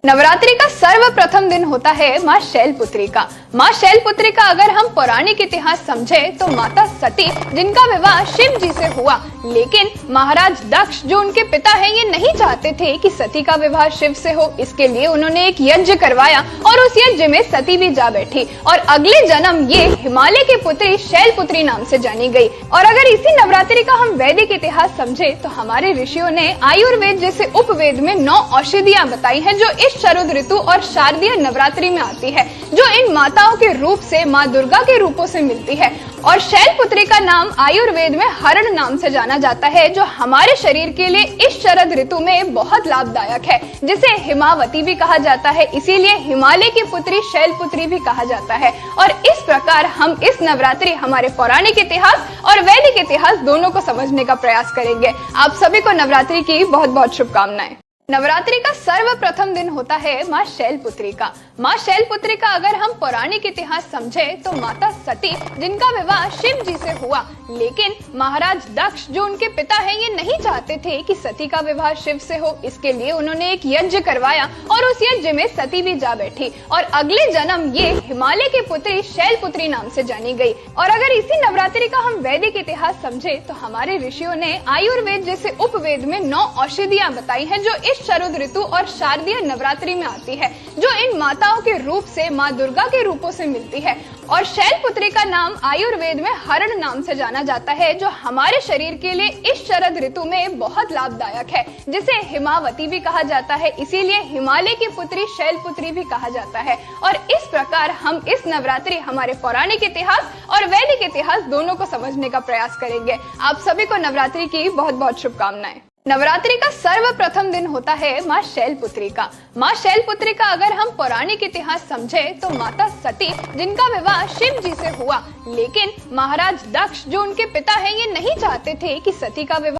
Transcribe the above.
नवरात्रि का सर्वप्रथम दिन होता है माँ शैलपुत्री का। माँ शैलपुत्री का अगर हम पौराणिक इतिहास समझे तो माता सती, जिनका विवाह शिव जी से हुआ, लेकिन महाराज दक्ष जो उनके पिता हैं ये नहीं चाहते थे कि सती का विवाह शिव से हो। इसके लिए उन्होंने एक यज्ञ करवाया और उस यज्ञ में सती भी जा बैठी और अगले जन्म ये हिमालय की पुत्री शैलपुत्री नाम से जानी गई। और अगर इसी नवरात्रि का हम वैदिक इतिहास समझे तो हमारे ऋषियों ने आयुर्वेद जैसे उपवेद में 9 औषधियां बताई हैं जो इस शरद ऋतु और शारदीय नवरात्रि में आती है, जो इन माताओं के रूप से माँ दुर्गा के रूपों से मिलती है। और शैलपुत्री का नाम आयुर्वेद में हरण नाम से जाना जाता है, जो हमारे शरीर के लिए इस शरद ऋतु में बहुत लाभदायक है, जिसे हिमावती भी कहा जाता है। इसीलिए हिमालय की पुत्री शैलपुत्री भी कहा जाता है। और इस प्रकार हम इस नवरात्रि हमारे पौराणिक इतिहास और वैदिक इतिहास दोनों को समझने का प्रयास करेंगे। आप सभी को नवरात्रि की बहुत बहुत शुभकामनाएं। नवरात्रि का सर्वप्रथम दिन होता है माँ शैलपुत्री का। माँ शैलपुत्री का अगर हम पौराणिक इतिहास समझे तो माता सती, जिनका विवाह शिव जी से हुआ, लेकिन महाराज दक्ष जो उनके पिता हैं ये नहीं चाहते थे कि सती का विवाह शिव से हो। इसके लिए उन्होंने एक यज्ञ करवाया और उस यज्ञ में सती भी जा बैठी और अगले जन्म ये हिमालय की पुत्री शैलपुत्री नाम से जानी गई। और अगर इसी नवरात्रि का हम वैदिक इतिहास समझे तो हमारे ऋषियों ने आयुर्वेद जैसे उपवेद में 9 औषधियां बताई हैं जो इस शरद ऋतु और शारदीय नवरात्रि में आती है, जो इन माताओं के रूप से माँ दुर्गा के रूपों से मिलती है। और शैलपुत्री का नाम आयुर्वेद में हरण नाम से जाना जाता है, जो हमारे शरीर के लिए इस शरद ऋतु में बहुत लाभदायक है, जिसे हिमावती भी कहा जाता है। इसीलिए हिमालय की पुत्री शैलपुत्री भी कहा जाता है। और इस प्रकार हम इस नवरात्रि हमारे पौराणिक इतिहास और वैदिक इतिहास दोनों को समझने का प्रयास करेंगे। आप सभी को नवरात्रि की बहुत बहुत शुभकामनाएं। नवरात्रि का सर्वप्रथम दिन होता है माँ शैलपुत्री का। माँ शैलपुत्री का अगर हम पौराणिक इतिहास समझे तो माता सती, जिनका विवाह शिव जी से हुआ, लेकिन महाराज दक्ष जो उनके पिता हैं ये नहीं चाहते थे कि सती का विवाह